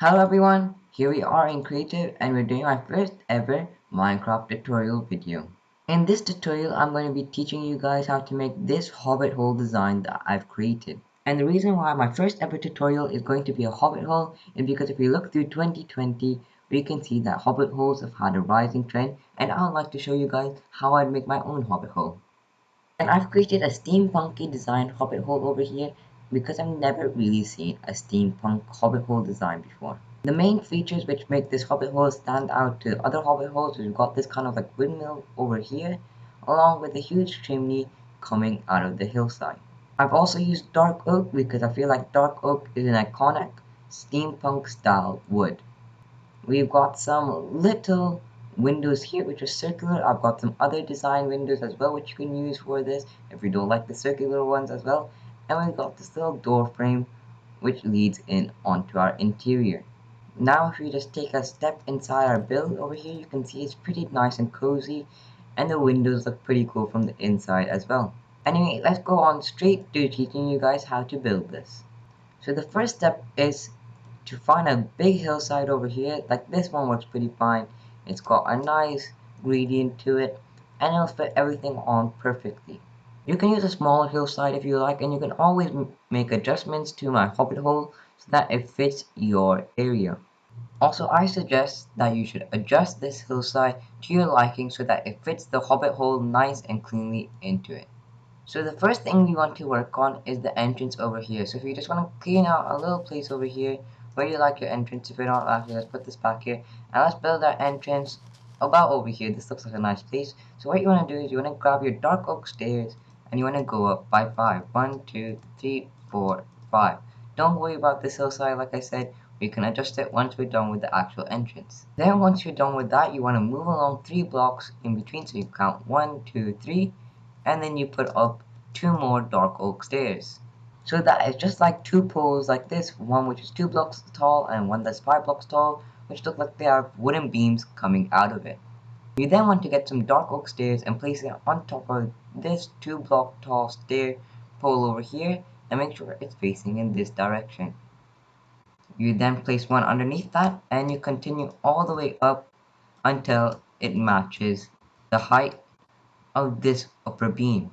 Hello everyone, here we are in Creative and we're doing my first ever Minecraft tutorial video. In this tutorial I'm going to be teaching you guys how to make this Hobbit Hole design that I've created. And the reason why my first ever tutorial is going to be a Hobbit Hole is because if we look through 2020 we can see that Hobbit Holes have had a rising trend, and I'd like to show you guys how I'd make my own Hobbit Hole. And I've created a steampunky design Hobbit Hole over here because I've never really seen a steampunk Hobbit Hole design before. The main features which make this Hobbit Hole stand out to other Hobbit Holes, we've got this kind of like windmill over here, along with a huge chimney coming out of the hillside. I've also used dark oak because I feel like dark oak is an iconic steampunk style wood. We've got some little windows here which are circular. I've got some other design windows as well which you can use for this if you don't like the circular ones as well. And we've got this little door frame which leads in onto our interior. Now if you just take a step inside our build over here, you can see it's pretty nice and cozy, and the windows look pretty cool from the inside as well. Anyway, let's go on straight to teaching you guys how to build this. So the first step is to find a big hillside over here. Like this one works pretty fine. It's got a nice gradient to it, and it'll fit everything on perfectly. You can use a smaller hillside if you like, and you can always make adjustments to my Hobbit hole so that it fits your area. Also, I suggest that you should adjust this hillside to your liking so that it fits the Hobbit hole nice and cleanly into it. So the first thing we want to work on is the entrance over here. So if you just want to clean out a little place over here where you like your entrance, if you're not laughing, let's put this back here. And let's build our entrance about over here. This looks like a nice place. So what you want to do is you want to grab your dark oak stairs and you want to go up by 5. 1, 2, 3, 4, 5. Don't worry about this hillside, like I said. We can adjust it once we're done with the actual entrance. Then once you're done with that, you want to move along 3 blocks in between. So you count 1, 2, 3, and then you put up 2 more dark oak stairs. So that is just like 2 poles like this, one which is 2 blocks tall and one that's 5 blocks tall, which look like they have wooden beams coming out of it. You then want to get some dark oak stairs and place it on top of this 2 block tall stair pole over here, and make sure it's facing in this direction. You then place one underneath that, and you continue all the way up until it matches the height of this upper beam.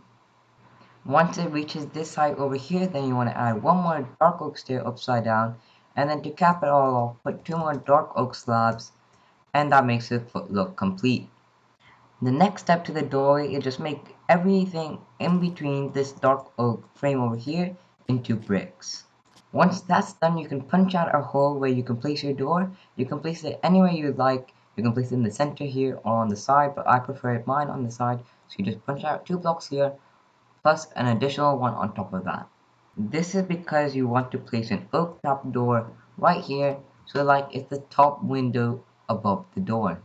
Once it reaches this height over here, then you want to add one more dark oak stair upside down, and then to cap it all off, put 2 more dark oak slabs, and that makes it look complete. The next step to the doorway is just make everything in between this dark oak frame over here into bricks. Once that's done, you can punch out a hole where you can place your door. You can place it anywhere you like. You can place it in the center here or on the side, but I prefer mine on the side. So you just punch out 2 blocks here, plus an additional one on top of that. This is because you want to place an oak trap door right here, so like it's the top window above the door.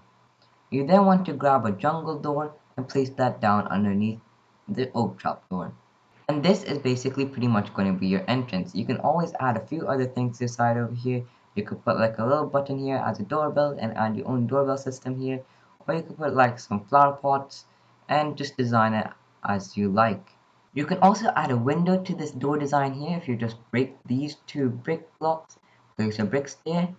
You then want to grab a jungle door and place that down underneath the oak trap door. And this is basically pretty much going to be your entrance. You can always add a few other things to the side over here. You could put like a little button here as a doorbell and add your own doorbell system here. Or you could put like some flower pots and just design it as you like. You can also add a window to this door design here if you just break these 2 brick blocks, place your bricks there,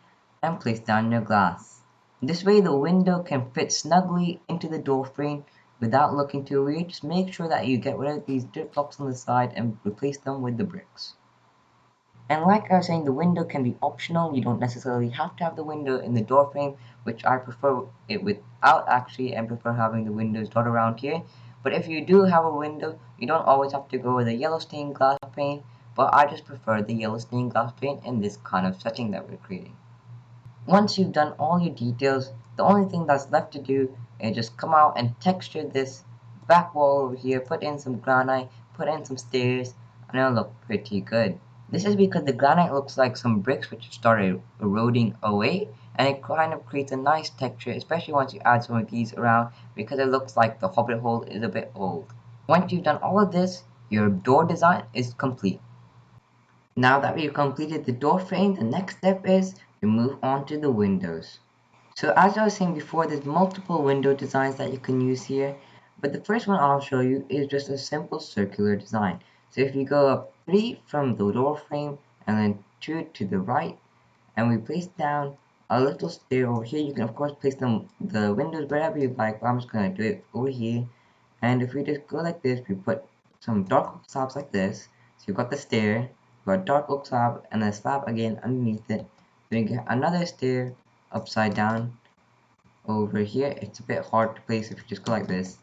and place down your glass. This way the window can fit snugly into the door frame without looking too weird. Just make sure that you get rid of these dirt blocks on the side and replace them with the bricks. And like I was saying, the window can be optional. You don't necessarily have to have the window in the door frame, which I prefer it without actually, and prefer having the windows dot around here. But if you do have a window, you don't always have to go with a yellow stained glass pane, but I just prefer the yellow stained glass pane in this kind of setting that we're creating. Once you've done all your details, the only thing that's left to do is just come out and texture this back wall over here, put in some granite, put in some stairs, and it'll look pretty good. This is because the granite looks like some bricks which started eroding away, and it kind of creates a nice texture, especially once you add some of these around, because it looks like the Hobbit hole is a bit old. Once you've done all of this, your door design is complete. Now that we've completed the door frame, the next step is to move on to the windows. So as I was saying before, there's multiple window designs that you can use here, but the first one I'll show you is just a simple circular design. So if you go up 3 from the door frame and then 2 to the right, and we place down a little stair over here. You can of course place the windows wherever you like, but I'm just gonna do it over here. And if we just go like this, we put some dark oak slabs like this. So you've got the stair, you've got dark oak slab, and a slab again underneath it. Then you get another stair upside down over here. It's a bit hard to place if you just go like this.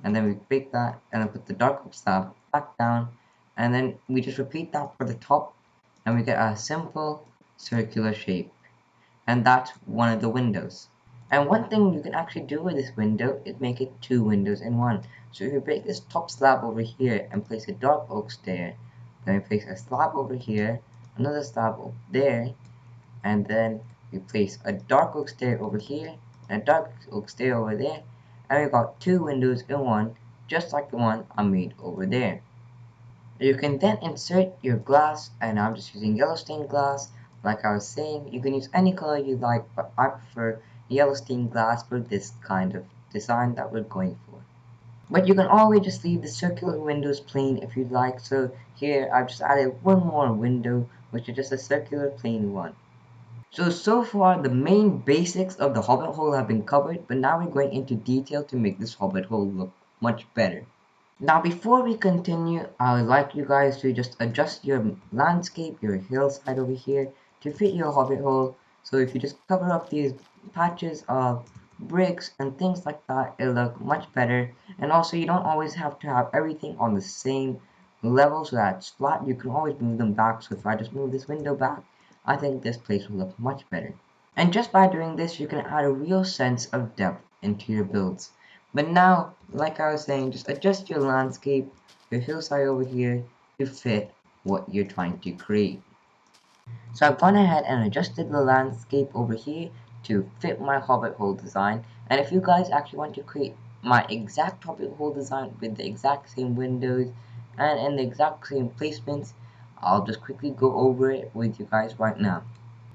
And then we break that and then put the dark oak slab back down. And then we just repeat that for the top, and we get a simple circular shape. And that's one of the windows. And one thing you can actually do with this window is make it two windows in one. So if you break this top slab over here and place a dark oak stair, then we place a slab over here, another slab over there, and then we place a dark oak stair over here, and a dark oak stair over there, and we got two windows in one, just like the one I made over there. You can then insert your glass, and I'm just using yellow stained glass. Like I was saying, you can use any color you like, but I prefer yellow stained glass for this kind of design that we're going for. But you can always just leave the circular windows plain if you like. So here I've just added one more window, which is just a circular plain one. So far the main basics of the Hobbit Hole have been covered, but now we're going into detail to make this Hobbit Hole look much better. Now before we continue, I would like you guys to just adjust your landscape, your hillside over here, to fit your Hobbit Hole. So if you just cover up these patches of bricks and things like that, it'll look much better. And also you don't always have to have everything on the same level so that it's flat. You can always move them back. So if I just move this window back, I think this place will look much better. And just by doing this, you can add a real sense of depth into your builds. But now, like I was saying, just adjust your landscape, your hillside over here, to fit what you're trying to create. So I've gone ahead and adjusted the landscape over here to fit my Hobbit Hole design. And if you guys actually want to create my exact Hobbit Hole design with the exact same windows and in the exact same placements, I'll just quickly go over it with you guys right now.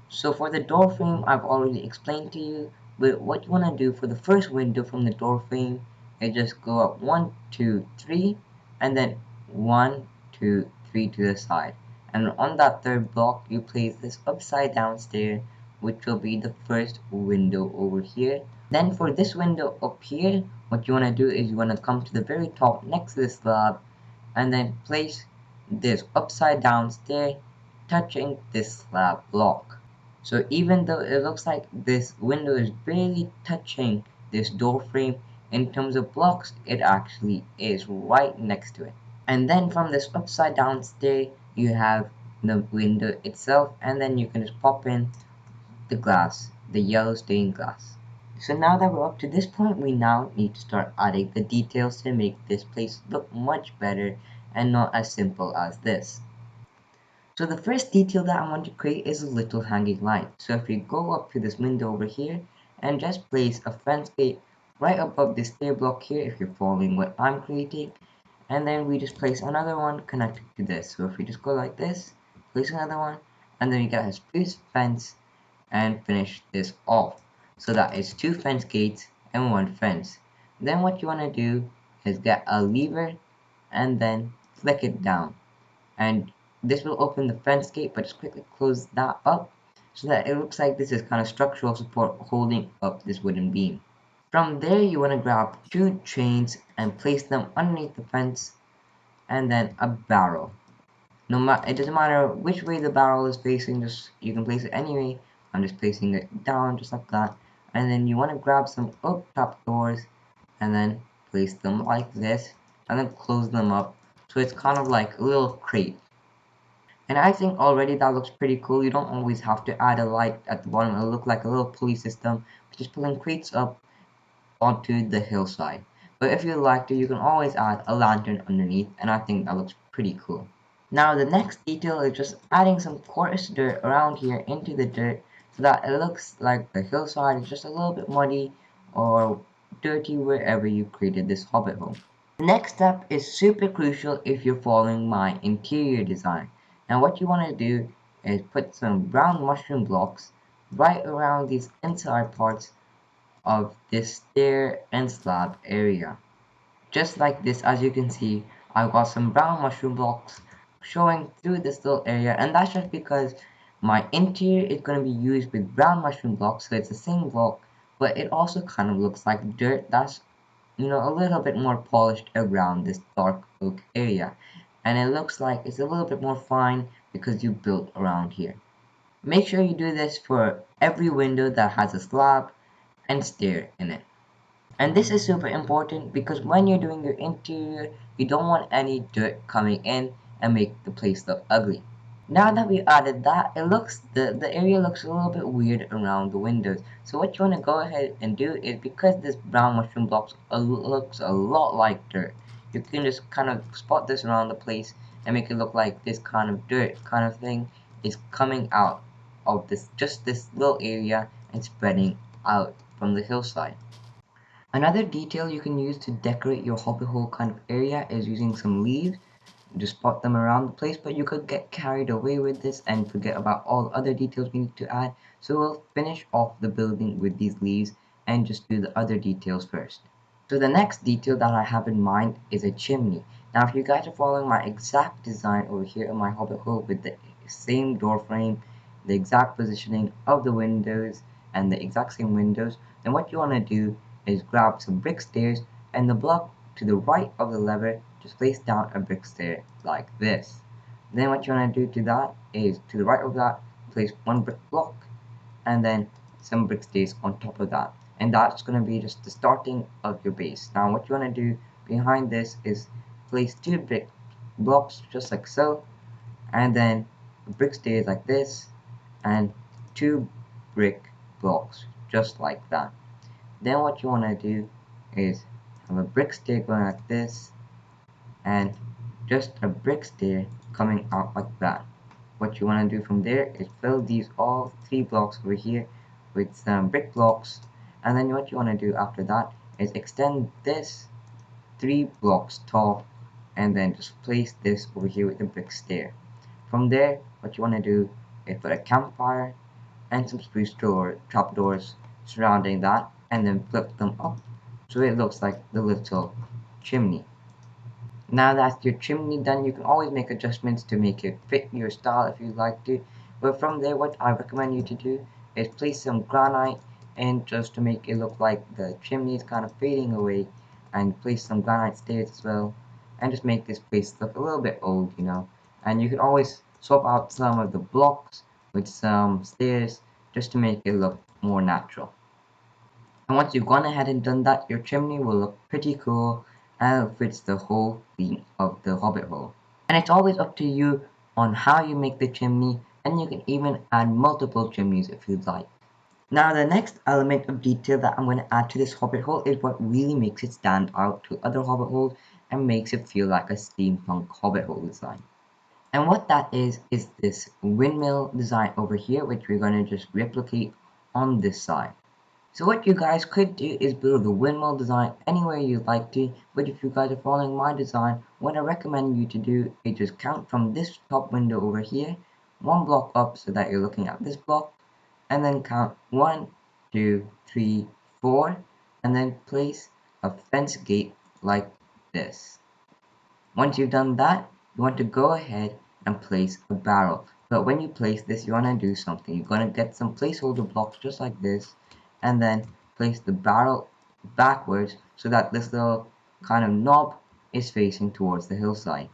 So for the door frame, I've already explained to you, but what you want to do for the first window from the door frame is just go up 1, 2, 3, and then 1, 2, 3 to the side. And on that third block, you place this upside down stair, which will be the first window over here. Then for this window up here, what you want to do is you want to come to the very top next to the slab, and then place this upside down stair touching this slab block. So even though it looks like this window is barely touching this door frame in terms of blocks, it actually is right next to it. And then from this upside down stair, you have the window itself, and then you can just pop in the glass, the yellow stained glass. So now that we're up to this point, we now need to start adding the details to make this place look much better and not as simple as this. So the first detail that I want to create is a little hanging light. So if you go up to this window over here and just place a fence gate right above this stair block here, if you're following what I'm creating, and then we just place another one connected to this. So if we just go like this, place another one, and then you get a spruce fence and finish this off. So that is two fence gates and one fence. Then what you want to do is get a lever and then flick it down, and this will open the fence gate, but just quickly close that up so that it looks like this is kind of structural support holding up this wooden beam. From there you want to grab two chains and place them underneath the fence, and then a barrel. It doesn't matter which way the barrel is facing, just you can place it anyway. I'm just placing it down just like that, and then you want to grab some oak top doors and then place them like this and then close them up so it's kind of like a little crate. And I think already that looks pretty cool. You don't always have to add a light at the bottom. It'll look like a little pulley system, just pulling crates up onto the hillside. But if you like to, you can always add a lantern underneath, and I think that looks pretty cool. Now the next detail is just adding some coarse dirt around here into the dirt so that it looks like the hillside is just a little bit muddy or dirty wherever you created this hobbit hole. The next step is super crucial if you're following my interior design. And what you want to do is put some brown mushroom blocks right around these inside parts of this stair and slab area. Just like this, as you can see, I've got some brown mushroom blocks showing through this little area, and that's just because My interior is going to be used with brown mushroom blocks, so it's the same block, but it also kind of looks like dirt that's, a little bit more polished around this dark oak area. And it looks like it's a little bit more fine because you built around here. Make sure you do this for every window that has a slab and stair in it. And this is super important because when you're doing your interior, you don't want any dirt coming in and make the place look ugly. Now that we added that, the area looks a little bit weird around the windows. So what you want to go ahead and do is, because this brown mushroom blocks looks a lot like dirt, you can just kind of spot this around the place and make it look like this kind of dirt kind of thing is coming out of this little area and spreading out from the hillside. Another detail you can use to decorate your Hobbit Hole kind of area is using some leaves. Just spot them around the place, but you could get carried away with this and forget about all the other details we need to add. So we'll finish off the building with these leaves and just do the other details first. So the next detail that I have in mind is a chimney. Now if you guys are following my exact design over here in my Hobbit Hole with the same door frame, the exact positioning of the windows, and the exact same windows, then what you want to do is grab some brick stairs, and the block to the right of the lever, just place down a brick stair like this. Then what you want to do to that is, to the right of that, place one brick block and then some brick stairs on top of that. And that's going to be just the starting of your base. Now what you want to do behind this is place two brick blocks just like so, and then brick stairs like this, and two brick blocks just like that. Then what you want to do is have a brick stair going like this, and just a brick stair coming out like that. What you want to do from there is fill these all three blocks over here with some brick blocks, and then what you want to do after that is extend this 3 blocks tall, and then just place this over here with the brick stair. From there, what you want to do is put a campfire and some spruce trapdoors surrounding that, and then flip them up so it looks like the little chimney. Now that's your chimney done, you can always make adjustments to make it fit your style if you'd like to. But from there, what I recommend you to do is place some granite in just to make it look like the chimney is kind of fading away, and place some granite stairs as well, and just make this place look a little bit old, And you can always swap out some of the blocks with some stairs just to make it look more natural. And once you've gone ahead and done that, your chimney will look pretty cool and fits the whole theme of the Hobbit Hole. And it's always up to you on how you make the chimney, and you can even add multiple chimneys if you'd like. Now the next element of detail that I'm going to add to this Hobbit Hole is what really makes it stand out to other Hobbit Holes and makes it feel like a steampunk Hobbit Hole design. And what that is this windmill design over here, which we're going to just replicate on this side. So what you guys could do is build a windmill design anywhere you'd like to, but if you guys are following my design, what I recommend you to do is just count from this top window over here, 1 block up so that you're looking at this block, and then count 1, 2, 3, 4, and then place a fence gate like this. Once you've done that, you want to go ahead and place a barrel. But when you place this, you want to do something. You're going to get some placeholder blocks just like this, and then place the barrel backwards so that this little kind of knob is facing towards the hillside.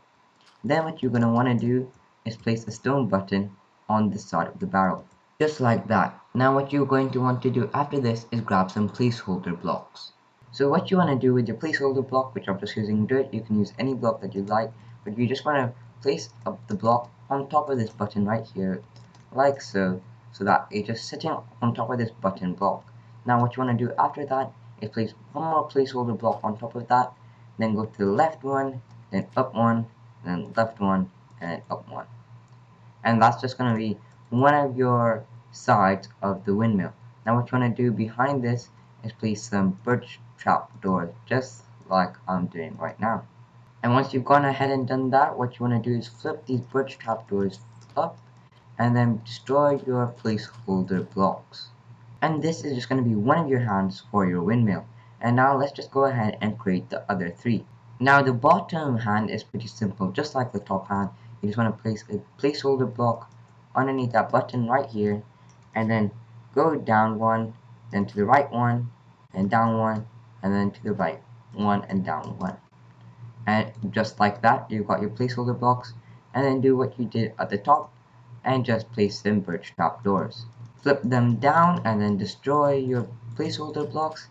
Then what you're going to want to do is place a stone button on the side of the barrel. Just like that. Now what you're going to want to do after this is grab some placeholder blocks. So what you want to do with your placeholder block, which I'm just using dirt, you can use any block that you like, but you just want to place up the block on top of this button right here, like so, so that it's just sitting on top of this button block. Now what you want to do after that is place one more placeholder block on top of that, then go to the left one, then up one, then left one, and up one. And that's just going to be one of your sides of the windmill. Now what you want to do behind this is place some birch trapdoors, just like I'm doing right now. And once you've gone ahead and done that, what you want to do is flip these birch trapdoors up and then destroy your placeholder blocks. And this is just going to be one of your hands for your windmill. And now let's just go ahead and create the other 3. Now the bottom hand is pretty simple, just like the top hand. You just want to place a placeholder block underneath that button right here, and then go down one, then to the right one, and down one, and then to the right one and down one. And just like that, you've got your placeholder blocks, and then do what you did at the top and just place them birch trapdoors. Flip them down and then destroy your placeholder blocks,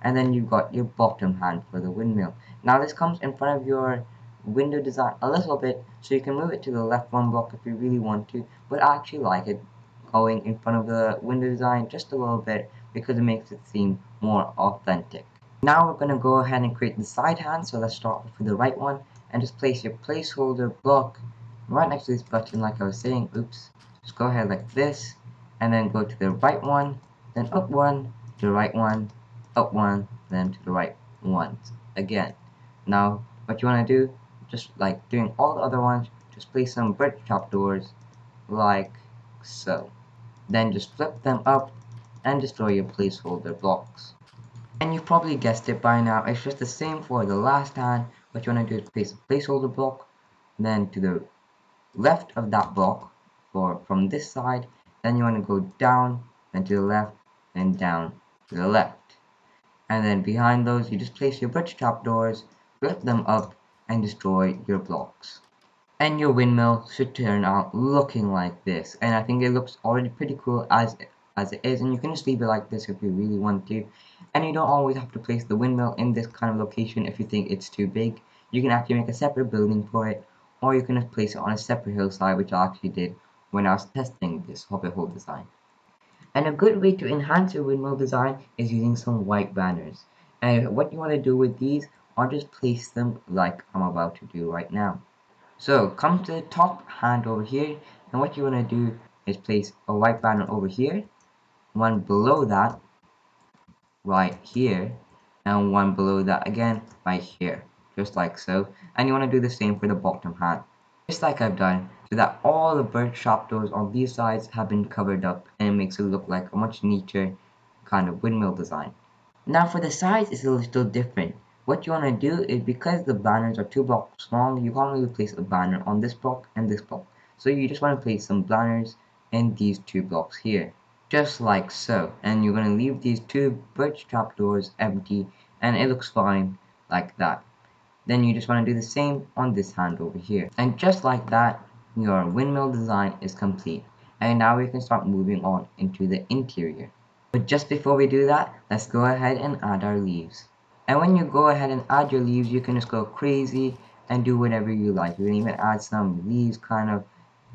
and then you've got your bottom hand for the windmill. Now this comes in front of your window design a little bit, so you can move it to the left one block if you really want to, but I actually like it going in front of the window design just a little bit because it makes it seem more authentic. Now we're going to go ahead and create the side hand, so let's start with the right one and just place your placeholder block right next to this button like I was saying. Oops. Just go ahead like this, and then go to the right one, then up one, to the right one, up one, then to the right one again. Now what you want to do, just like doing all the other ones, just place some birch trapdoors like so. Then just flip them up and destroy your placeholder blocks. And you've probably guessed it by now, it's just the same for the last hand. What you want to do is place a placeholder block, then to the left of that block from this side, then you want to go down, then to the left, then down to the left. And then behind those, you just place your birch trapdoors, flip them up, and destroy your blocks. And your windmill should turn out looking like this, and I think it looks already pretty cool as it is, and you can just leave it like this if you really want to, and you don't always have to place the windmill in this kind of location if you think it's too big. You can actually make a separate building for it, or you can just place it on a separate hillside, which I actually did when I was testing this Hobbit Hole design. And a good way to enhance your windmill design is using some white banners, and what you want to do with these are just place them like I'm about to do right now. So come to the top hand over here, and what you want to do is place a white banner over here, one below that right here, and one below that again right here, just like so. And you want to do the same for the bottom hand, just like I've done, so that all the bird trapdoors on these sides have been covered up, and it makes it look like a much neater kind of windmill design. Now for the sides, it's a little different. What you want to do is, because the banners are 2 blocks long, you can't really place a banner on this block and this block. So you just want to place some banners in these 2 blocks here, just like so. And you're going to leave these 2 birch trapdoors empty, and it looks fine like that. Then you just want to do the same on this hand over here. And just like that, your windmill design is complete. And now we can start moving on into the interior. But just before we do that, let's go ahead and add our leaves. And when you go ahead and add your leaves, you can just go crazy and do whatever you like. You can even add some leaves kind of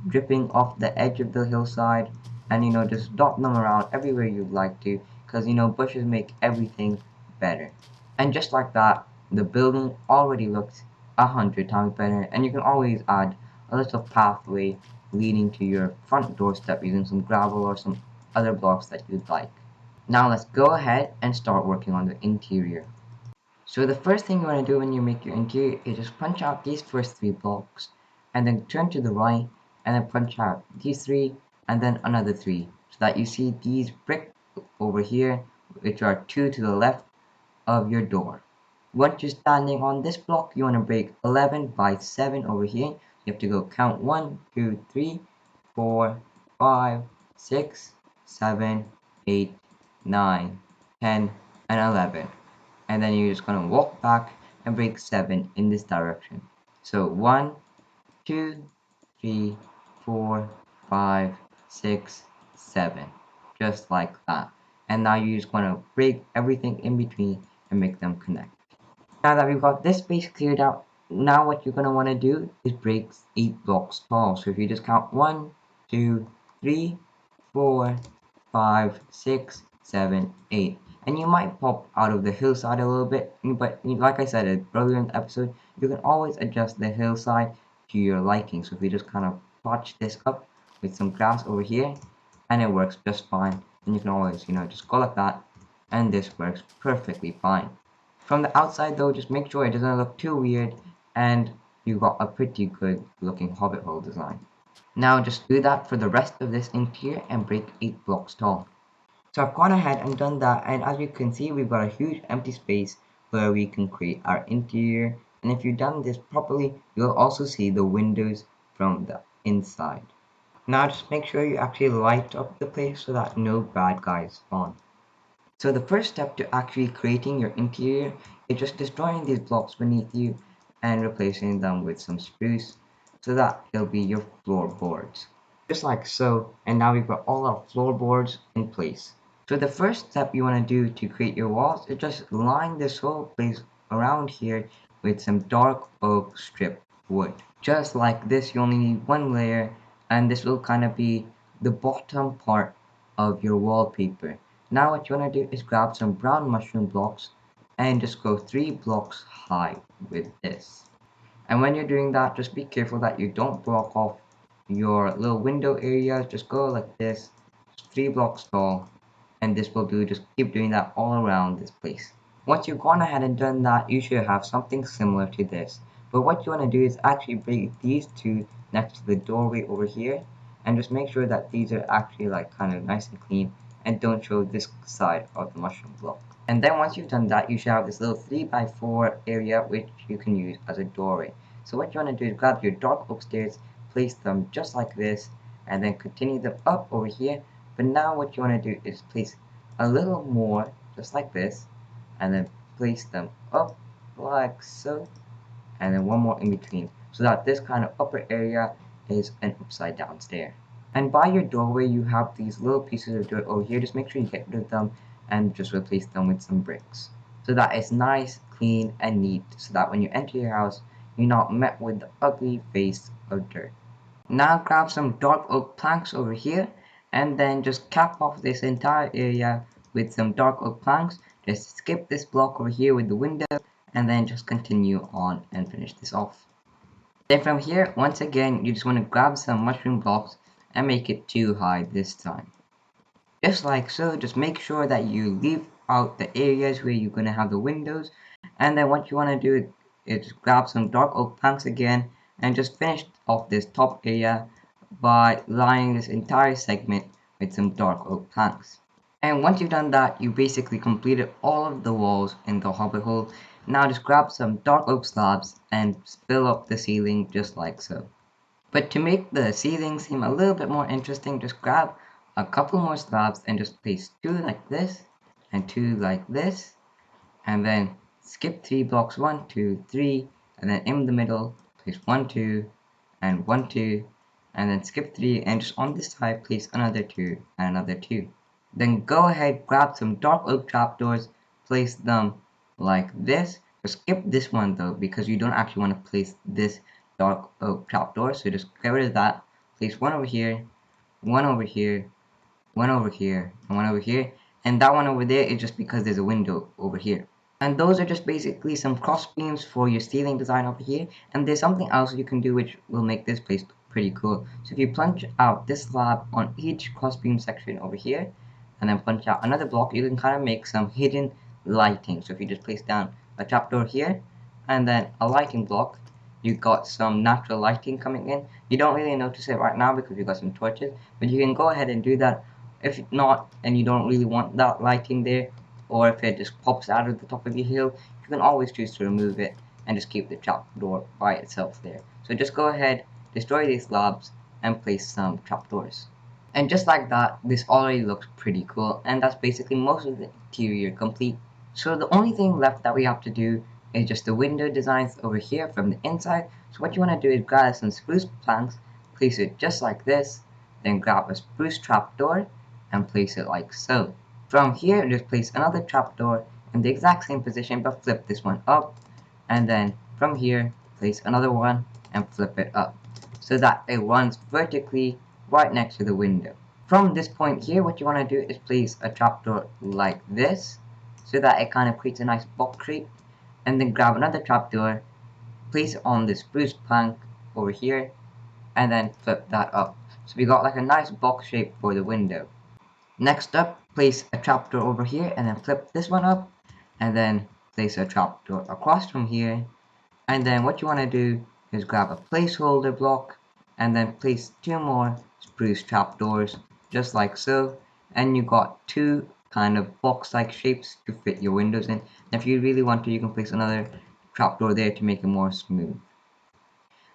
dripping off the edge of the hillside, and just dot them around everywhere you'd like to, because bushes make everything better. And just like that, the building already looks 100 times better, and you can always add a little pathway leading to your front doorstep using some gravel or some other blocks that you'd like. Now let's go ahead and start working on the interior. So the first thing you want to do when you make your interior is just punch out these first 3 blocks, and then turn to the right, and then punch out these 3, and then another 3, so that you see these bricks over here, which are 2 to the left of your door. Once you're standing on this block, you want to break 11 by 7 over here. You have to go count 1, 2, 3, 4, 5, 6, 7, 8, 9, 10, and 11. And then you're just going to walk back and break 7 in this direction. So 1, 2, 3, 4, 5, 6, 7. Just like that. And now you're just going to break everything in between and make them connect. Now that we've got this space cleared out, now what you're going to want to do is break 8 blocks tall. So if you just count 1, 2, 3, 4, 5, 6, 7, 8. And you might pop out of the hillside a little bit, but like I said earlier in the episode, you can always adjust the hillside to your liking. So if you just kind of patch this up with some grass over here, and it works just fine, then you can always, just go like that, and this works perfectly fine. From the outside though, just make sure it doesn't look too weird, and you got a pretty good looking Hobbit Hole design. Now just do that for the rest of this interior and break 8 blocks tall. So I've gone ahead and done that, and as you can see, we've got a huge empty space where we can create our interior. And if you've done this properly, you'll also see the windows from the inside. Now just make sure you actually light up the place so that no bad guys spawn. So the first step to actually creating your interior is just destroying these blocks beneath you and replacing them with some spruce so that it'll be your floorboards. Just like so, and now we've got all our floorboards in place. So the first step you want to do to create your walls is just line this whole place around here with some dark oak strip wood. Just like this, you only need one layer, and this will kind of be the bottom part of your wallpaper. Now what you want to do is grab some brown mushroom blocks and just go 3 blocks high with this. And when you're doing that, just be careful that you don't block off your little window areas. Just go like this, 3 blocks tall, and this will do. Just keep doing that all around this place. Once you've gone ahead and done that, you should have something similar to this. But what you want to do is actually bring these two next to the doorway over here, and just make sure that these are actually like kind of nice and clean and don't show this side of the mushroom block. And then once you've done that, you should have this little 3x4 area which you can use as a doorway. So what you want to do is grab your dark oak stairs, place them just like this, and then continue them up over here. But now what you want to do is place a little more, just like this, and then place them up like so, and then one more in between, so that this kind of upper area is an upside down stair. And by your doorway, you have these little pieces of dirt over here. Just make sure you get rid of them and just replace them with some bricks, so that it's nice, clean, and neat, so that when you enter your house, you're not met with the ugly face of dirt. Now grab some dark oak planks over here, and then just cap off this entire area with some dark oak planks. Just skip this block over here with the window, and then just continue on and finish this off. Then from here, once again, you just want to grab some mushroom blocks and make it 2 high this time. Just like so, just make sure that you leave out the areas where you're going to have the windows, and then what you want to do is grab some dark oak planks again and just finish off this top area by lining this entire segment with some dark oak planks. And once you've done that, you basically completed all of the walls in the Hobbit Hole. Now just grab some dark oak slabs and fill up the ceiling just like so. But to make the ceiling seem a little bit more interesting, just grab a couple more slabs and just place 2 like this and 2 like this, and then skip 3 blocks, 1, 2, 3, and then in the middle place 1, 2, and 1, 2, and then skip 3, and just on this side place another 2 and another 2. Then go ahead, grab some dark oak trapdoors, place them like this. Just skip this one though, because you don't actually want to place this dark oak trapdoor, so just get rid of that. Place one over here, one over here, one over here, and one over here, and that one over there is just because there's a window over here. And those are just basically some cross beams for your ceiling design over here, and there's something else you can do which will make this place pretty cool. So if you punch out this slab on each cross beam section over here, and then punch out another block, you can kind of make some hidden lighting. So if you just place down a trapdoor here and then a lighting block, you got some natural lighting coming in. You don't really notice it right now because you got some torches, but you can go ahead and do that. If not, and you don't really want that lighting there, or if it just pops out of the top of your hill, you can always choose to remove it and just keep the trapdoor by itself there. So just go ahead, destroy these slabs, and place some trapdoors. And just like that, this already looks pretty cool, and that's basically most of the interior complete. So the only thing left that we have to do is just the window designs over here from the inside. So what you want to do is grab some spruce planks, place it just like this, then grab a spruce trapdoor and place it like so. From here, just place another trapdoor in the exact same position, but flip this one up, and then from here, place another one and flip it up, so that it runs vertically right next to the window. From this point here, what you want to do is place a trapdoor like this, so that it kind of creates a nice box shape, and then grab another trapdoor, place it on the spruce plank over here, and then flip that up. So we got like a nice box shape for the window. Next up, place a trapdoor over here, and then flip this one up, and then place a trapdoor across from here. And then what you want to do is grab a placeholder block and then place 2 more spruce trapdoors just like so, and you got 2 kind of box-like shapes to fit your windows in. And if you really want to, you can place another trapdoor there to make it more smooth.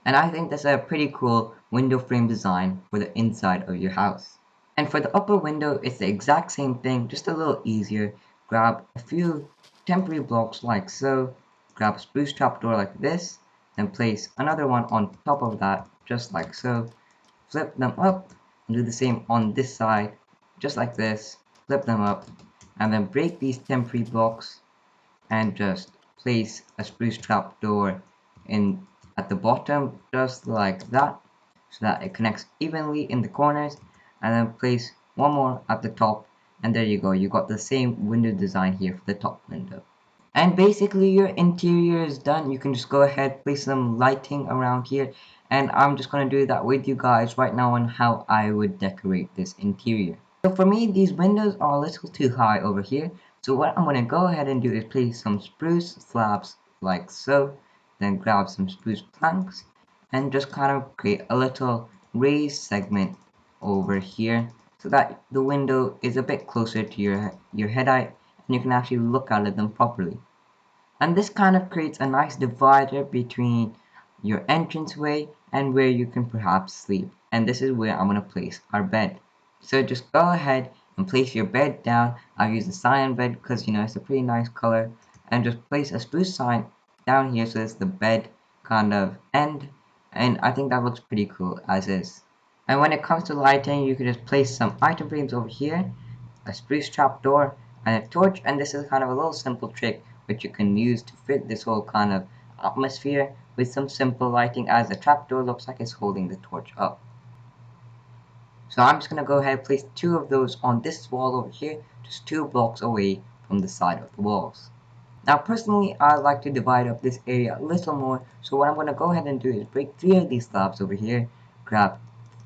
And I think that's a pretty cool window frame design for the inside of your house. And for the upper window, it's the exact same thing, just a little easier. Grab a few temporary blocks like so, grab a spruce trapdoor like this, then place another one on top of that, just like so. Flip them up, and do the same on this side, just like this. Flip them up, and then break these temporary blocks, and just place a spruce trapdoor in at the bottom, just like that, so that it connects evenly in the corners, and then place one more at the top, and there you go, you got the same window design here for the top window. And basically your interior is done. You can just go ahead, place some lighting around here, and I'm just going to do that with you guys right now on how I would decorate this interior. So for me, these windows are a little too high over here, so what I'm going to go ahead and do is place some spruce slabs like so, then grab some spruce planks, and just kind of create a little raised segment over here so that the window is a bit closer to your head height, and you can actually look at them properly. And this kind of creates a nice divider between your entranceway and where you can perhaps sleep. And this is where I'm going to place our bed. So just go ahead and place your bed down. I've used the cyan bed because it's a pretty nice color. And just place a spruce sign down here so it's the bed kind of end. And I think that looks pretty cool as is. And when it comes to lighting, you can just place some item frames over here, a spruce trapdoor, and a torch. And this is kind of a little simple trick which you can use to fit this whole kind of atmosphere with some simple lighting, as the trapdoor looks like it's holding the torch up. So I'm just going to go ahead and place two of those on this wall over here, just 2 blocks away from the side of the walls. Now personally, I like to divide up this area a little more, so what I'm going to go ahead and do is break 3 of these slabs over here, grab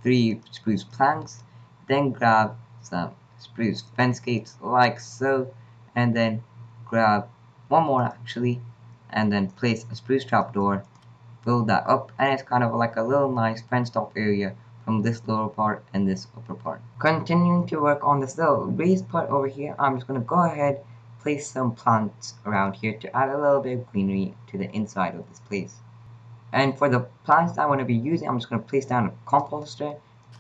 3 spruce planks, then grab some spruce fence gates like so, and then grab one more actually, and then place a spruce trapdoor, fill that up, and it's kind of like a little nice fenced off area from this lower part and this upper part. Continuing to work on this little raised part over here, I'm just going to go ahead, place some plants around here to add a little bit of greenery to the inside of this place. And for the plants I want to be using, I'm just going to place down a composter,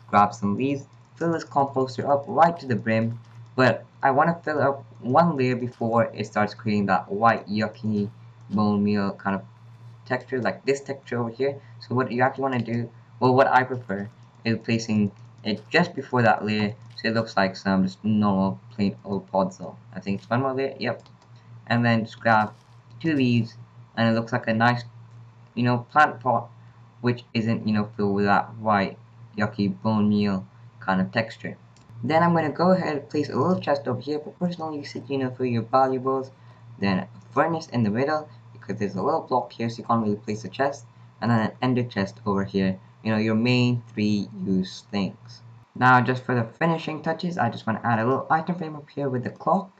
grab some leaves, fill this composter up right to the brim, but I want to fill up one layer before it starts creating that white yucky bone meal kind of texture, like this texture over here. So what you actually want to do, well, what I prefer is placing it just before that layer, so it looks like some just normal plain old podzol. I think it's one more layer, yep. And then just grab 2 leaves, and it looks like a nice, plant pot, which isn't, filled with that white, yucky bone meal kind of texture. Then I'm going to go ahead and place a little chest over here for personal usage, for your valuables. Then a furnace in the middle, because there's a little block here, so you can't really place a chest. And then an ender chest over here, your main 3 use things. Now, just for the finishing touches, I just want to add a little item frame up here with the clock,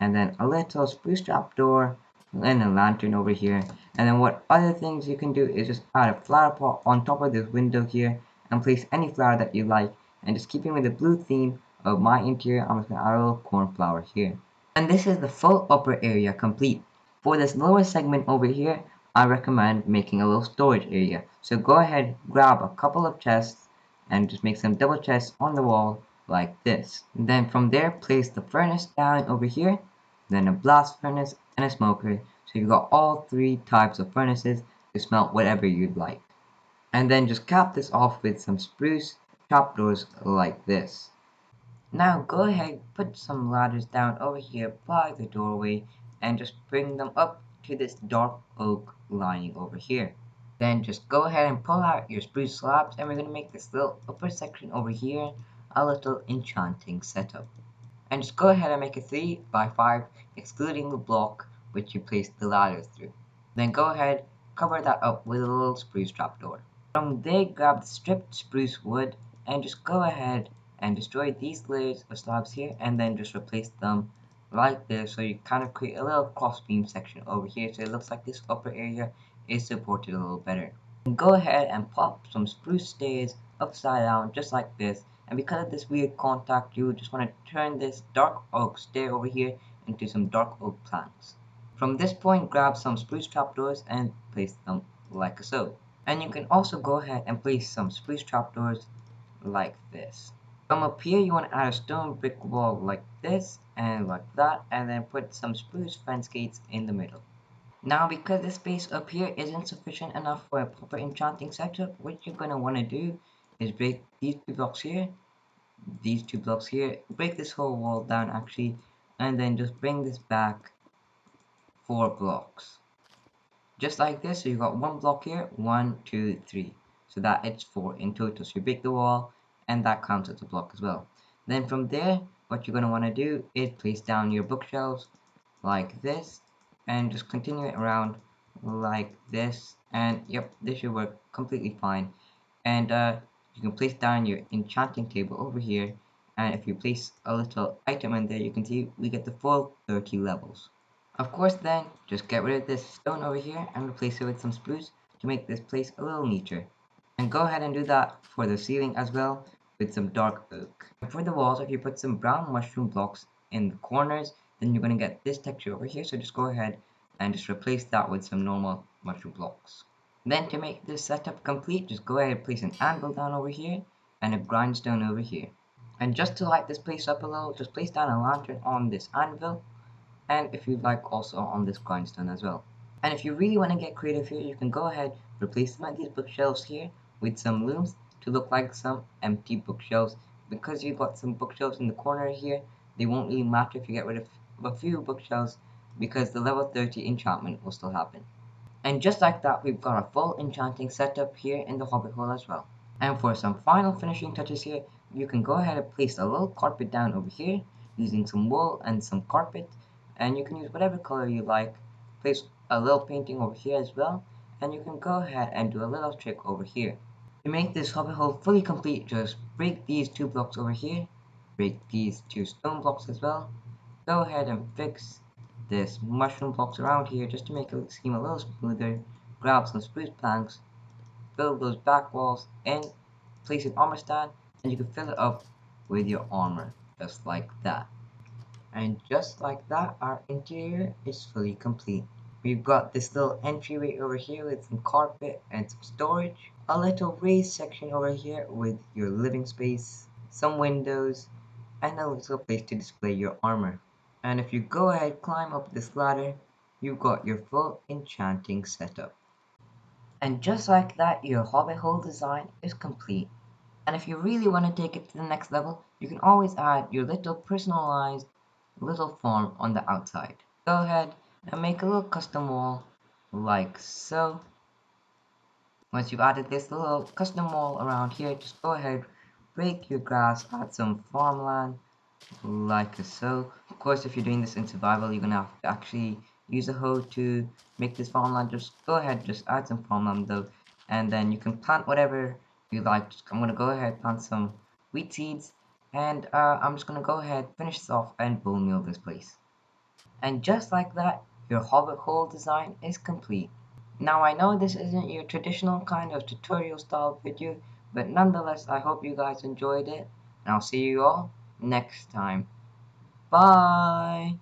and then a little spruce trap door, and a lantern over here. And then what other things you can do is just add a flower pot on top of this window here, and place any flower that you like. And just keeping with the blue theme of my interior, I'm just going to add a little cornflower here. And this is the full upper area complete. For this lower segment over here, I recommend making a little storage area. So go ahead, grab a couple of chests, and just make some double chests on the wall like this. And then from there, place the furnace down over here, then a blast furnace and a smoker. So you've got all 3 types of furnaces to smelt whatever you'd like. And then just cap this off with some spruce trapdoors like this. Now go ahead, put some ladders down over here by the doorway, and just bring them up to this dark oak lining over here. Then just go ahead and pull out your spruce slabs, and we're going to make this little upper section over here a little enchanting setup. And just go ahead and make it 3 by 5, excluding the block which you placed the ladders through. Then go ahead, cover that up with a little spruce trapdoor. From there, grab the stripped spruce wood and just go ahead and destroy these layers of slabs here, and then just replace them like this, so you kind of create a little crossbeam section over here, so it looks like this upper area is supported a little better. And go ahead and pop some spruce stairs upside down just like this, and because of this weird contact, you just want to turn this dark oak stair over here into some dark oak planks. From this point, grab some spruce trapdoors and place them like so. And you can also go ahead and place some spruce trapdoors like this. From up here, you want to add a stone brick wall like this and like that, and then put some spruce fence gates in the middle. Now, because the space up here isn't sufficient enough for a proper enchanting setup, what you're going to want to do is break these two blocks here, these two blocks here, break this whole wall down actually, and then just bring this back 4 blocks. Just like this, so you got 1 block here, 1, 2, 3. So that it's 4 in total. So you break the wall, and that counts as a block as well. Then from there, what you're going to want to do is place down your bookshelves like this, and just continue it around like this. And yep, this should work completely fine. And you can place down your enchanting table over here. And if you place a little item in there, you can see we get the full 30 levels. Of course then, just get rid of this stone over here and replace it with some spruce to make this place a little neater. And go ahead and do that for the ceiling as well with some dark oak. And for the walls, if you put some brown mushroom blocks in the corners, then you're going to get this texture over here. So just go ahead and just replace that with some normal mushroom blocks. Then to make this setup complete, just go ahead and place an anvil down over here and a grindstone over here. And just to light this place up a little, just place down a lantern on this anvil, and if you'd like also on this grindstone as well. And if you really want to get creative here, you can go ahead, replace some of these bookshelves here with some looms to look like some empty bookshelves. Because you've got some bookshelves in the corner here, they won't really matter if you get rid of a few bookshelves, because the level 30 enchantment will still happen. And just like that, we've got a full enchanting setup here in the Hobbit Hole as well. And for some final finishing touches here, you can go ahead and place a little carpet down over here using some wool and some carpet, and you can use whatever color you like. Place a little painting over here as well, and you can go ahead and do a little trick over here. To make this Hobbit Hole fully complete, just break these 2 blocks over here, break these 2 stone blocks as well, go ahead and fix this mushroom blocks around here just to make it seem a little smoother, grab some spruce planks, build those back walls and place an armor stand, and you can fill it up with your armor just like that. And just like that, our interior is fully complete. We've got this little entryway over here with some carpet and some storage, a little raised section over here with your living space, some windows, and a little place to display your armor. And if you go ahead climb up this ladder, you've got your full enchanting setup. And just like that, your Hobbit Hole design is complete. And if you really want to take it to the next level, you can always add your little personalized little farm on the outside. Go ahead and make a little custom wall like so. Once you've added this little custom wall around here, just go ahead, break your grass, add some farmland like so. Of course, if you're doing this in survival, you're gonna have to actually use a hoe to make this farmland. Just go ahead, just add some farmland though, and then you can plant whatever you like. I'm gonna go ahead plant some wheat seeds, and I'm just gonna go ahead finish this off and bone meal this place. And just like that, your Hobbit Hole design is complete. Now I know this isn't your traditional kind of tutorial style video, but nonetheless I hope you guys enjoyed it, and I'll see you all next time. Bye!